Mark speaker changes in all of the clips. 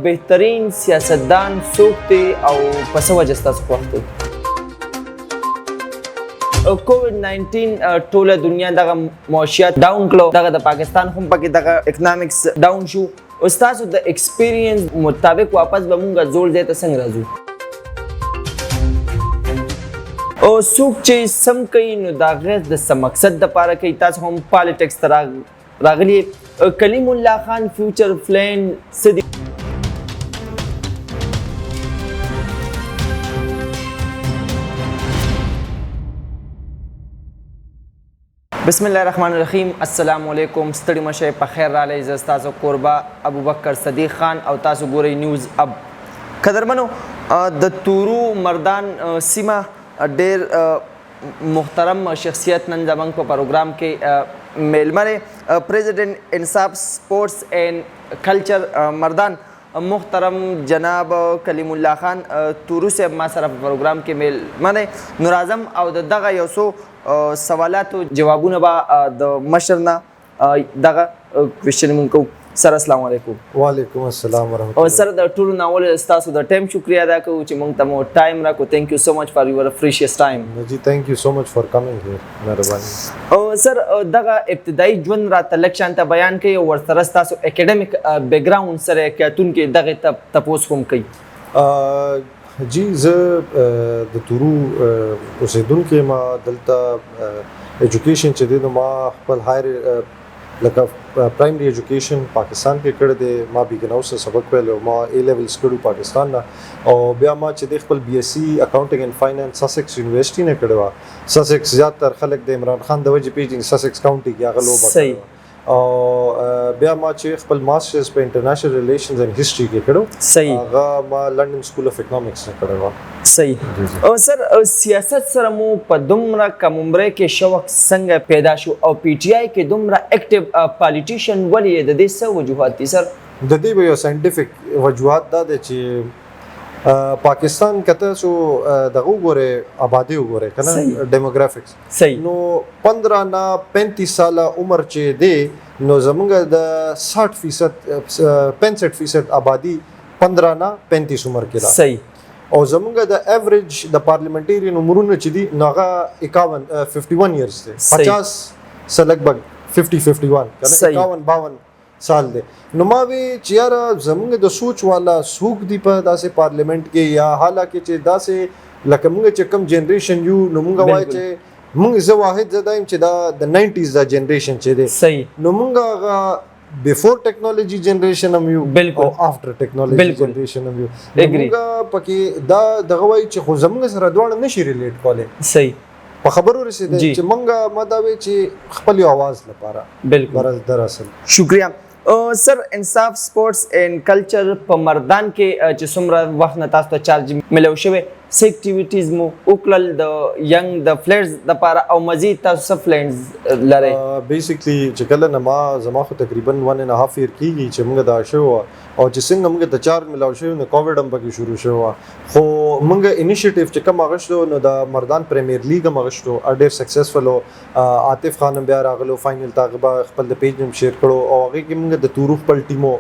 Speaker 1: بهترین سیاستدان څوک دی او په څه وجه ستاسو خوښ دی؟ کووډ 19 ټوله دنیا دغه معاشیات ډاون کړو، دغه د پاکستان هم پکې دغه اکنامکس ډاون شو. او ستاسو د ایکسپیرینس مطابق واپس به مونږ زوړ ځای ته څنګه راځو؟ او څوک چې سم کوي نو د هغه د څه مقصد دپاره کوي. تاسو هم پالیټکس ته راغلي. کلیم الله خان فیوچر پلان څه دی؟ بسم الله الرحمن الرحیم. السلام علیکم. ستړي مشه په خیر رالی. زه ستاسو کوربه ابوبکر صدیق خان او تاسو ګورئ نیوز اب. قدرمنو، د تورو مردان سیمه ډیر محترم شخصیت نن زموږ په پروګرام کې میلمه دی. پریزیډنټ انصاف سپورټس اینڈ کلچر مردان محترم جناب کلیم الله خان تورو صاحب ما سره په پروګرام کې میلمه دی. نو راځم او دغه یو څو سوالاتو جوابونه به د مشر نه دغه کوېشن مونږ کوو. سر السلام علیکم.
Speaker 2: وعلیکم السلام ورحمۃ
Speaker 1: او
Speaker 2: اللہ.
Speaker 1: سر د ټولو نه اول ستاسو د ټایم شکریه ادا کوو چې مونږ ته مو ټایم راکړو. تھینک یو سو مچ فار یور پریشیس ټایم.
Speaker 2: جی تھینک یو سو مچ فار کمنګ هیر. مهرباني.
Speaker 1: او سر دغه ابتدایي ژوند راته لږ شانته بیان کړئ او ورسره ستاسو اکیډمیک بیک ګراوند سره کتونکي دغه تپوس هم کوي.
Speaker 2: جی زه د تورو اوسیدونکی ما دلته ایجوکیشن چې دی نو ما خپل هایر لکه پرایمري ایجوکیشن پاکستان کې کړی دی. ما بیګناوس سبق ویل او ما ای لیولز کړو پاکستان نه. او بیا ما چې د خپل بی ایس سی اکاونټینګ اینڈ فاینانس ساسکس یونیورسيټي نه کړی و. ساسکس زیاتره خلک د عمران خان د وجې پیژني ساسکس کاونټي کې هغه لوبه
Speaker 1: صحیح.
Speaker 2: او بیا ما چې خپل ماسټرز په انټرنیشنل ریلیشنز اینڈ هیسټري کې کړو.
Speaker 1: صحیح.
Speaker 2: هغه ما لندن سکول اف اکنامکس نه کړی و.
Speaker 1: صحیح. او سر سیاست سره مو په دومره کم عمره کې شوق څنګه پیدا شو او پی ټی آی کې دومره اکټیو پالیټیشن ولې د دې څه وجوهات دي سر؟
Speaker 2: د دې به یو ساينټیفیک وجوهات دا دی چې پاکستان کته سو دغه وګوره آبادی وګوره کنه ډیموګرافکس.
Speaker 1: صحیح.
Speaker 2: نو 15 نه 35 ساله عمر چې دی نو زمونږ د 65% آبادی 15 نه 35 عمر کې ده.
Speaker 1: صحیح.
Speaker 2: او زمونږ د ایوریج د پارلیمنټریان عمرونه چې دي ناغه 51 ایئرز دي. 50 سره لګبګ 51 کنه 52 سال دی. نو ما وی چې یاره زمونږ د سوچ والا سوق دی په داسې پارلیمنت کې یا حالکه چې داسې لکه موږ چې کم جنریشن یو نو موږ وایو چې موږ زه واحد زدایم چې دا د 90s دا جنریشن چې دی.
Speaker 1: صحیح.
Speaker 2: نو موږ بیفور ټیکنالوژي جنریشن هم یو او افټر ټیکنالوژي جنریشن هم یو. موږ پکې دا دغه وایي چې خو زمونږ سره دواړه نشي ریلیټ کولای.
Speaker 1: صحیح.
Speaker 2: په خبرو رسیدل چې موږ مداوي چې خپل आवाज لپاره.
Speaker 1: بالکل.
Speaker 2: دراصل
Speaker 1: شکریہ. سر انصاف سپورټس اینڈ کلچر په مردان کې چې څومره وخت نه تاسو ته چارج ملو شوی څه اکټیویټیز مو وکړل د ینګ د فلیرز دپاره او مزید تاسو څه پلانز لرئ؟
Speaker 2: بیسیکلی چې کله نه ما زما خو تقریبا 1.5 year کېږي چې موږ دا شو او چې څنګه موږ ته چارج ملو شوی نو کووډ هم پکې شروع شو. خو موږ انیشیټیو چې کوم اغشتو نو د مردان پریمیر لیګ هم اغشتو ډېر سکسسفل او عاطف خان بیا راغلو فائنل تاغبا خپل د پیج هم شیر کړو او هغه کې موږ د تورو خپل ټیمو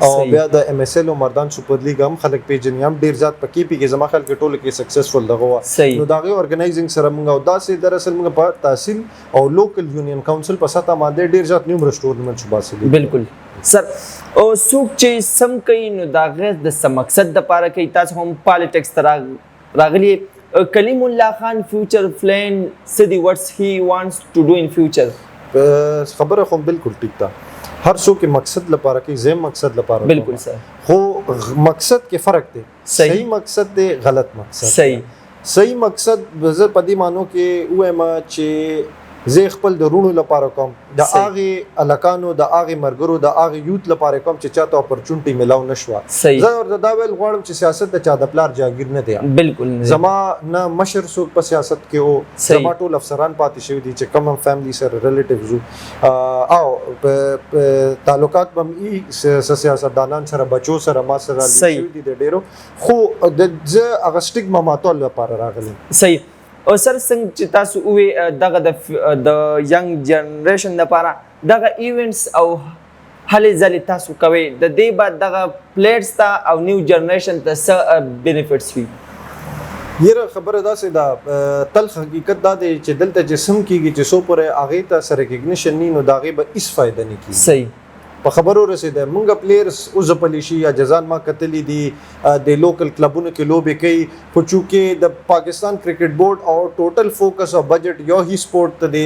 Speaker 2: او بیا د ام ایس ایل او مردان سپر لیګ هم خلک پیژني هم ډیر زیات پکې پیږي زما خلک ټوله کې سکسسفل دغه وا. نو داغه اورګنایزینګ سره موږ او داسې دراصل موږ په تحصیل او لوکل یونین کونسل په ساته باندې ډیر زیات نیومرس ټورنمنټ شوباسي. بالکل
Speaker 1: سر. او څوک چې سم کوي نو داغه د څه مقصد دپاره کوي. تاسو هم پالیټکس ته راغلي. کلیم الله خان فیوچر پلان څه دی؟ واټس هی وانټس ټو ډو ان فیوچر؟
Speaker 2: خبره خو بالکل ټیک ده. هر څوک مقصد لپاره کوي، زم مقصد لپاره.
Speaker 1: بالکل سر.
Speaker 2: خو مقصد کې فرق دی. صحیح مقصد دی، غلط مقصد. صحیح مقصد زه په دې مانو کې وایم چې زه خپل د رونو لپاره کوم د هغه الکانو د هغه مرګرو د هغه یوت لپاره کوم چې چاته اپورچونټی ملاو نشو. زه ورته دا ویل غواړم چې سیاست د چا د پلار جاګیر نه دی. بالکل. زما نه مشر څوک په سیاست کې او زما ټول افسران پاتې شوی دي چې کوم فیملی سره ریلیټیوز او تعلقات بم ای سیاستدانان سره بچو سره ما سره شوی دي ډیرو. خو د زه هغه سټیګما ماتول لپاره راغلی.
Speaker 1: صحیح. او سر څنګه چې تاسو وې دغه د ینګ جنریشن لپاره دغه ایونټس او هلې ځلې تاسو کوئ د دې بعد دغه پلیئرز ته او نیو جنریشن ته څه بینیفټس وي؟
Speaker 2: یره خبره داسې ده تلخ حقیقت دا دی چې دلته جسم کیږي چې سو پورې هغې ته سره ریکګنیشن نی نو د هغې به هېڅ فایده نه کېږي.
Speaker 1: صحیح
Speaker 2: په خبرو رسېده مونږ پلیئرز وځپلی شي یا جزان ما کتلی دي د لوکل کلبونو کې لوبې کوي خو چونکې د پاکستان کرکټ بورډ او ټوټل فوکس او بجټ یو هی سپورټ ته دی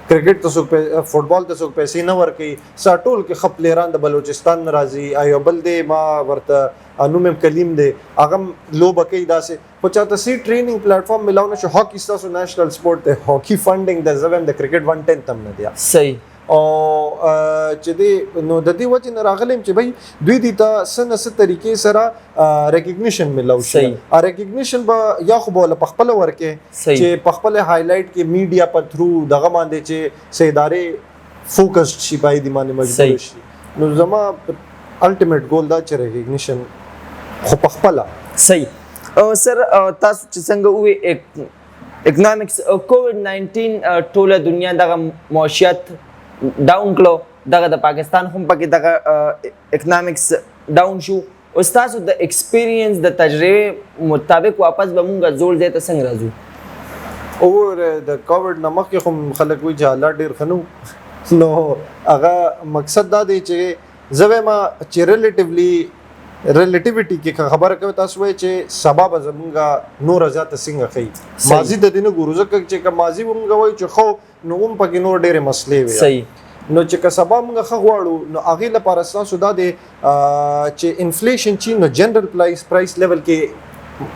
Speaker 2: کرکټ ته څوک فوټبال ته څوک پیسې نه ورکوي سا ټول کې ښه پلیران د بلوچستان نه راځي یو بل دی ما ورته نوم یم کلیم دی هغه هم لوبه کوي داسې خو چاته سی ټریننګ پلیټفارم میلاو نه شو هاکي ستاسو نیشنل سپورټ دی هاکي فنډینګ د زه وایم د کرکټ 1/10 هم نه دی.
Speaker 1: صحیح
Speaker 2: او چې دی نو د دې وجه نه راغلم چې بھائی دوی دي ته څه نه څه طریقې سره ریکګنیشن میلاو شي ریکګنیشن به یا خو به په خپله ورکې چې په خپله هایلایټ کې میډیا په تھرو دغه باندې چې څه ادارې فوکسډ شي باید دې باندې مجبور شي نو زما الټیمیټ ګول دا چې ریکګنیشن خو په خپله.
Speaker 1: صحیح سر تاسو چې څنګه ووایي اکنامکس کووډ 19 ټوله دنیا دغه معاشیت ډاون کړو دغه د پاکستان هم پکې دغه اکنامکس ډاون شو او ستاسو د ایکسپیرینس د تجربه مطابق واپس به مونږ زوړ ځای ته څنګه راځو؟
Speaker 2: او د کووډ نه مخکې خو خلک وایي چې حالات ډېر ښه نه نو هغه مقصد دا دی چې زه وایم چې ریلیټیویټي کې خبره کوي تاسو وایي چې سبا به زمونږ نور زیاته څنګه ښیي ماضي د دې نه ګورو ځکه چې که ماضي به مونږ وایو چې خو نو هم پکې نور ډېرې مسلې وي.
Speaker 1: صحیح
Speaker 2: نو چې که سبا موږ ښه غواړو نو هغې لپاره ستاسو دا دی چې انفلیشن چې نو جنرل پرایس لیول کې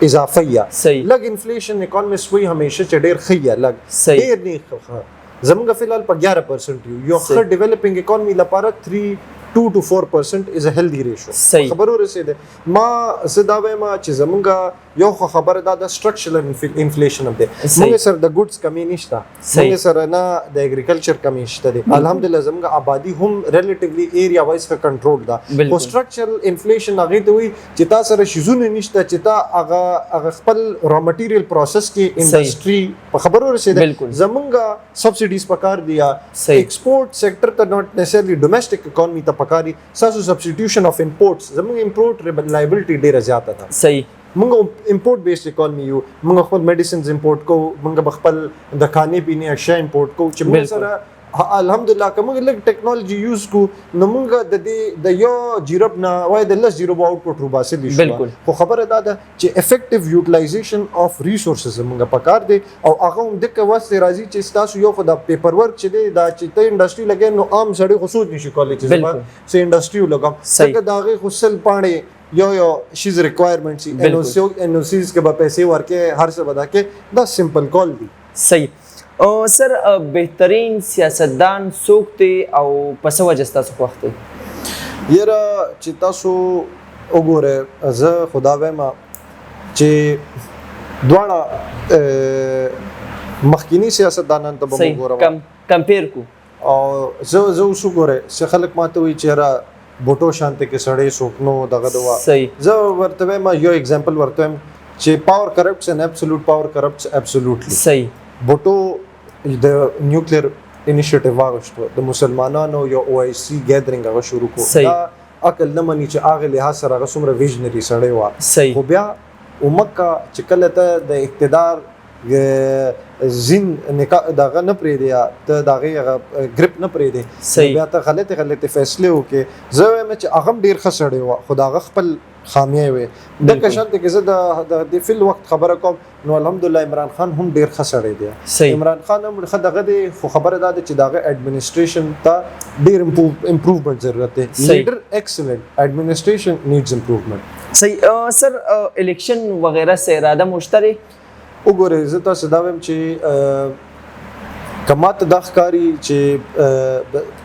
Speaker 2: اضافه یا لږ انفلیشن اکانومیست وایي همیشه چې ډېر ښه یا لږ ډېر نه ښه زموږ فلحال په 11% یو ښه ډیولپینګ اکانومي لپاره 2 to 4% is a healthy ratio. خبرو رسېده ما زه دا وایم چې زمونږ یو خو خبره دا د سټرکچرل انفلیشن هم دی موږ سره د ګوډز کمی نشته موږ سره نه د اګریکلچر کمی شته دی الحمدلله زمونږ آبادی هم ریلیټیولی ایریا وایز ښه کنټرول ده خو سټرکچرل انفلیشن هغې ته وایي چې تا سره شیزونه نشته چې تا هغه خپل را مټیریل پروسس کې انډسټري په خبرو رسېده زمونږ سبسډیز پکار دي یا ایکسپورټ سیکټر ته ناٹ نیسرلی ډومestic اکانومي ته پکاري ساسو سبسټیټیوشن اف امپورټس زموږ امپورټ ریلایبلټي ډیره زیاته ده.
Speaker 1: صحیح
Speaker 2: موږ امپورټ بیسډ اکانومي یو موږ خپل میډیسنز امپورټ کوو موږ خپل د کھانې پینے اشیاء امپورټ کوو چې موږ سره الحمدلله که موږ لږ ټیکنالوژي یوز کو نو موږ د دې د یو جیرب نه وای د لس جیرب آوټپوټ روباسلی شو خو خبره دا ده چې افیکټیو یوټیلایزیشن اف ریسورسز موږ پکار دی او هغه هم دغه وخت راځي چې تاسو یو خو د پیپر ورک چې دی دا چې ته انډسټری لګې نو عام سړی خو سوچ نشي کولای چې زما سه انډسټری لګم څنګه دا غي خپل پاڼې یو شیز ریکوایرمنټس انوسیز کې به پیسې ورکې هر څه بدا کې دا سمپل کال دی.
Speaker 1: صحیح سر بهترین سیاستدان څوک دی او په څه وجه ستاسو خوښ دی؟
Speaker 2: یاره چې تاسو وګورئ زه خو دا وایم چې دواړه مخکینی سیاستدانان ته به موږ وګورم
Speaker 1: کمپیر کو
Speaker 2: او زه اوس وګورئ چې خلک ماته وایي چې یاره بوټو شانته کې سړی څوک نو دغه دوا زه ورته وایم یو اگزامپل ورته وایم چې پاور کرپټس ان ابسولوټ پاور کرپټس ابسولوټلی.
Speaker 1: صحیح
Speaker 2: بوټو د نیوکلیر انیشیټیو واغشتو د مسلمانانو یو OIC ګیدرینګ هغه شروع کړ دا عقل نه مني چې هغه لحاظ سره هغه څومره ویژنري سړی و خو بیا امکه چې کله ته د اقتدار زین دغه نه پرېږدي ته د هغې گریپ نه پرېږدي بیا ته غلطې فیصلې وکړې زه وایم چې هغه هم ډېر ښه سړی و خو د هغه خپل خامیه وي دغه شانته کې زه د فل وخت خبره کوم نو الحمدلله عمران خان هم ډېر ښه سړی دی عمران خان هم ښه دغه دی خو خبره دا ده چې د هغه ایډمنسټریشن ته ډېر امپروومنټ ضرورت دی لیډر ایکسلنٹ ایډمنسټریشن نیډز امپروومنٹ.
Speaker 1: صحیح سر الیکشن وغیرہ سے ارادہ مشتري
Speaker 2: وګورئ زه تاسو دا وایم چې کماته دا ښکاري چې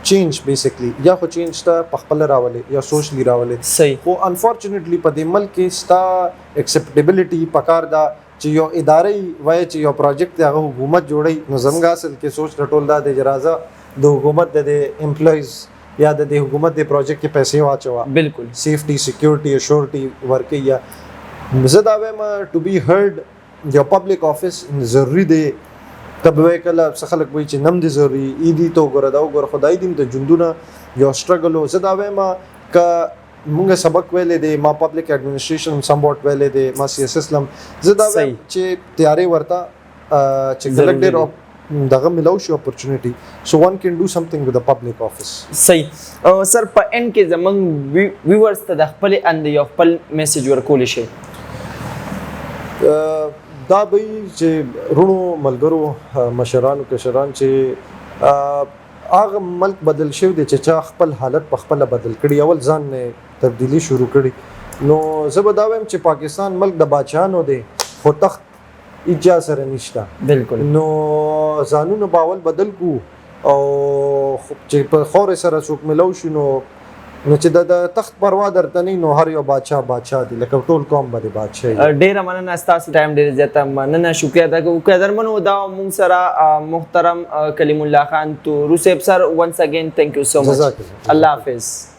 Speaker 2: چینج بیسیکلی یا خو چینج ته په خپله راولې یا سوچلی راولې خو انفارچونیټلی په دې ملک کې ستا ایکسپټیبلټي پکار ده چې یو ادارې وایي چې یو پروجیکټ دی هغه حکومت جوړوي نو زموږ اصل کې سوچ رټول دا دی چې راځه د حکومت د امپلایز یا د حکومت د پروجیکټ کې پیسې واچوه
Speaker 1: بالکل
Speaker 2: سیفټي سکیورټي اشورټي ورکوي یا زه دا وایم ټو بی هرډ یو پبلک آفس ضروري دی تب وای کله څه خلک وایي چې نم دې ضروري ای دي ته وګوره دا وګوره خدای دې د ژوندونه یو سټرګل و. زه دا وایم که مونږ سبق ویلې دی، ما پبلک ایڈمنسټریشن سم واټ ویلې دی، ما سی اس اس لم. زه دا وایم چې تیارې ورته چې کله ډېر دغه ملو شي اپورچونټي، سو ون کین ډو سمثینګ ود د پبلک افیس.
Speaker 1: صحیح. سر په ان کې زمونږ ویورز ته د خپل اند یو خپل میسج ورکول شي.
Speaker 2: دا به چې رونو ملګرو مشرانو کشران چې هغه ملک بدل شوی دی چې چا خپل حالت په خپل بدل کړي، اول ځان نه تبدیلی شروع کړي. نو زه به دا وایم چې پاکستان ملک د بادشاهانو دی خو تخت اجا سره نشته.
Speaker 1: بالکل.
Speaker 2: نو ځانونه باول بدل کو او چې په خور سره څوک ملو شي نو چې د تخت پروا درته نه، نو هر یو بادشاه دی لکه ټول قوم باندې بادشاہ.
Speaker 1: ډیره مننه ستاسو ټایم ډیر زیاته مننه، شکریه ادا کوم. قدرمنو دا مونږ سره محترم کلیم الله خان تورو صاحب سر، ونس اگین تhank you so much. الله حافظ.